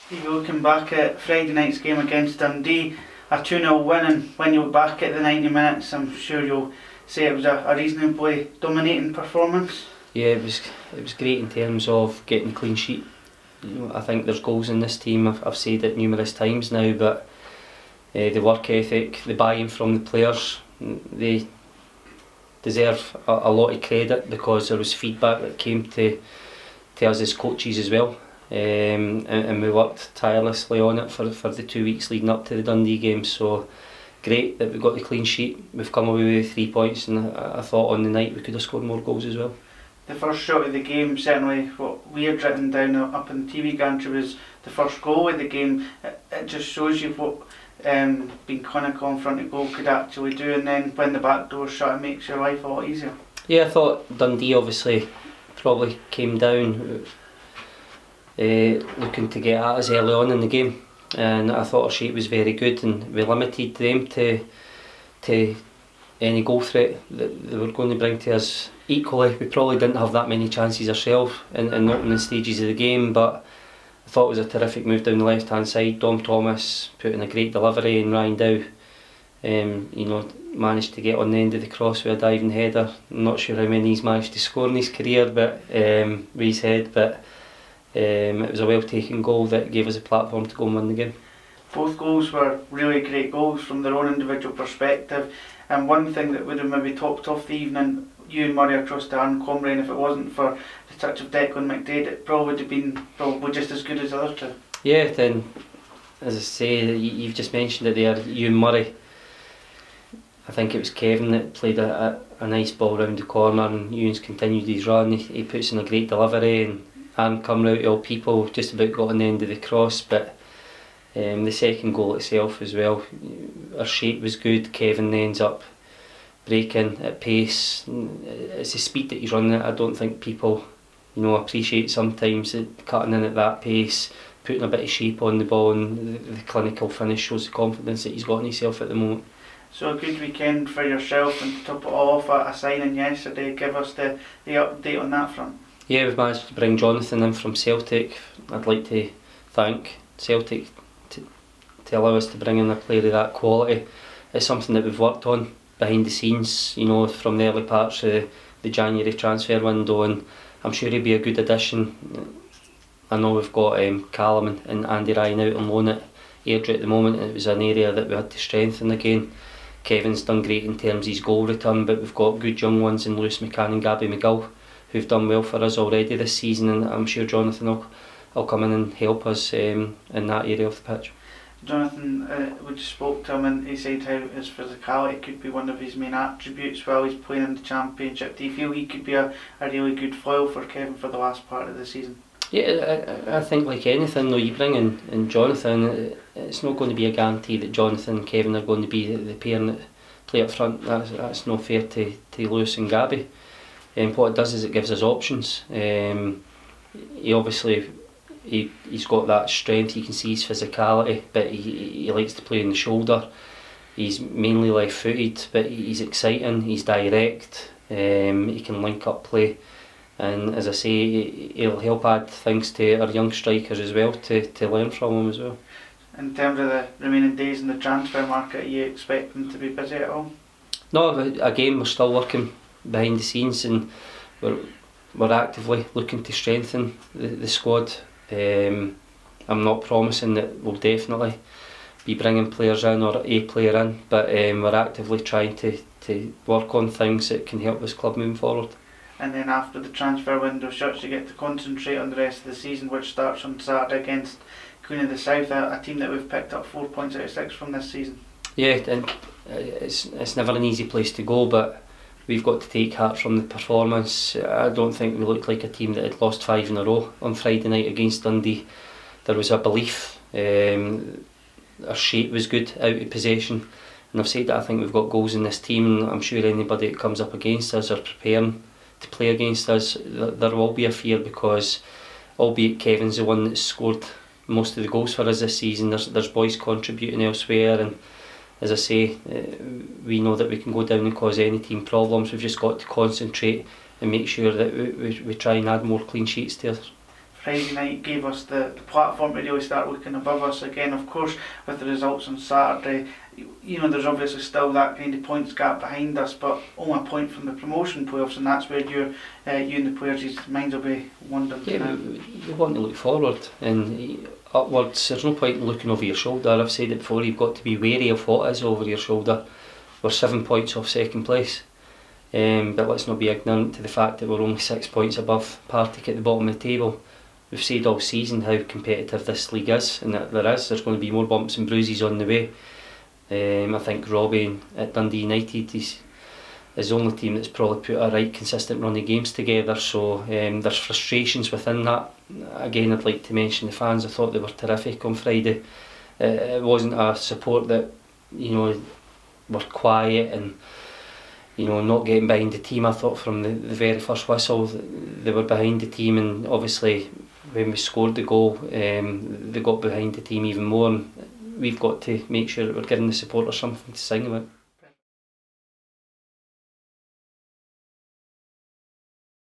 Stevie, looking back at Friday night's game against Dundee, a 2-0 win, and when you look back at the 90 minutes, I'm sure you'll say it was a reasonably dominating performance. Yeah, it was great in terms of getting a clean sheet. I think there's goals in this team, I've said it numerous times now, but the work ethic, the buy-in from the players, they deserve a lot of credit because there was feedback that came to us as coaches as well. And we worked tirelessly on it for the 2 weeks leading up to the Dundee game, so great that we got the clean sheet. We've come away with 3 points, and I thought on the night we could have scored more goals as well. The first shot of the game, certainly what we had written down up in the TV gantry, was the first goal of the game. It just shows you what being clinical in front of goal could actually do, and then when the back door's shut, it makes your life a lot easier. Yeah, I thought Dundee obviously probably came down looking to get at us early on in the game, and I thought our shape was very good, and we limited them to any goal threat that they were going to bring to us. Equally, we probably didn't have that many chances ourselves in the opening stages of the game, but I thought it was a terrific move down the left hand side. Dom Thomas put in a great delivery, and Ryan Dow managed to get on the end of the cross with a diving header. I'm not sure how many he's managed to score in his career, but with his head, but it was a well taken goal that gave us a platform to go and win the game. Both goals were really great goals from their own individual perspective, and one thing that would have maybe topped off the evening, Ewan Murray across to Aaron Comrie, and if it wasn't for the touch of Declan McDaid, it probably would have been just as good as the other two. Yeah, then as I say, you've just mentioned it there, Ewan Murray. I think it was Kevin that played a nice ball round the corner, and Ewan's continued his run. He puts in a great delivery, and Aaron Comrie, out of all people, just about got on the end of the cross. But the second goal itself as well, our shape was good. Kevin ends up breaking at pace. It's the speed that he's running at. I don't think people appreciate sometimes cutting in at that pace, putting a bit of shape on the ball, and the clinical finish shows the confidence that he's got in himself at the moment. So a good weekend for yourself, and to top it all off, a signing yesterday. Give us the update on that front. Yeah, we've managed to bring Jonathan in from Celtic. I'd like to thank Celtic to allow us to bring in a player of that quality. It's something that we've worked on behind the scenes, from the early parts of the January transfer window, and I'm sure he'll be a good addition. I know we've got Callum and Andy Ryan out on loan at Airdrie at the moment, and it was an area that we had to strengthen again. Kevin's done great in terms of his goal return, but we've got good young ones in Lewis McCann and Gabby McGill who've done well for us already this season, and I'm sure Jonathan will come in and help us in that area of the pitch. Jonathan, we just spoke to him, and he said how his physicality could be one of his main attributes while he's playing in the Championship. Do you feel he could be a really good foil for Kevin for the last part of the season? Yeah, I think like anything though, you bring in Jonathan, it's not going to be a guarantee that Jonathan and Kevin are going to be the pair that play up front. That's not fair to Lewis and Gabby. What it does is it gives us options. He obviously he's got that strength. You can see his physicality, but he likes to play on the shoulder. He's mainly left footed, but he's exciting, he's direct, he can link up play, and as I say, he'll help add things to our young strikers as well to learn from him as well. In terms of the remaining days in the transfer market, are you expecting to be busy at all? No, but again, we're still working behind the scenes, and we're actively looking to strengthen the squad. I'm not promising that we'll definitely be bringing players in or a player in, but we're actively trying to work on things that can help this club moving forward. And then after the transfer window shuts, you get to concentrate on the rest of the season, which starts on Saturday against Queen of the South, a team that we've picked up 4 points out of 6 from this season. Yeah, and it's never an easy place to go, but we've got to take heart from the performance. I don't think we looked like a team that had lost 5 in a row on Friday night against Dundee. There was a belief, our shape was good out of possession, and I've said that I think we've got goals in this team, and I'm sure anybody that comes up against us or preparing to play against us, there will be a fear, because albeit Kevin's the one that's scored most of the goals for us this season, there's boys contributing elsewhere, and as I say, we know that we can go down and cause any team problems. We've just got to concentrate and make sure that we try and add more clean sheets to us. Friday night gave us the platform to really start looking above us again. Of course, with the results on Saturday, you know, there's obviously still that kind of points gap behind us, but only a point from the promotion playoffs, and that's where you and the players' minds will be wondering. Yeah, we want to look forward and upwards. There's no point in looking over your shoulder. I've said it before, you've got to be wary of what is over your shoulder. We're 7 points off second place, but let's not be ignorant to the fact that we're only 6 points above Partick at the bottom of the table. We've said all season how competitive this league is, and that there's going to be more bumps and bruises on the way. I think Robbie at Dundee United is the only team that's probably put a right consistent run of games together, so there's frustrations within that. Again, I'd like to mention the fans. I thought they were terrific on Friday. It wasn't a support that, you know, were quiet and, you know, not getting behind the team. I thought from the very first whistle they were behind the team, and obviously when we scored the goal they got behind the team even more, and we've got to make sure that we're giving the supporters something to sing about.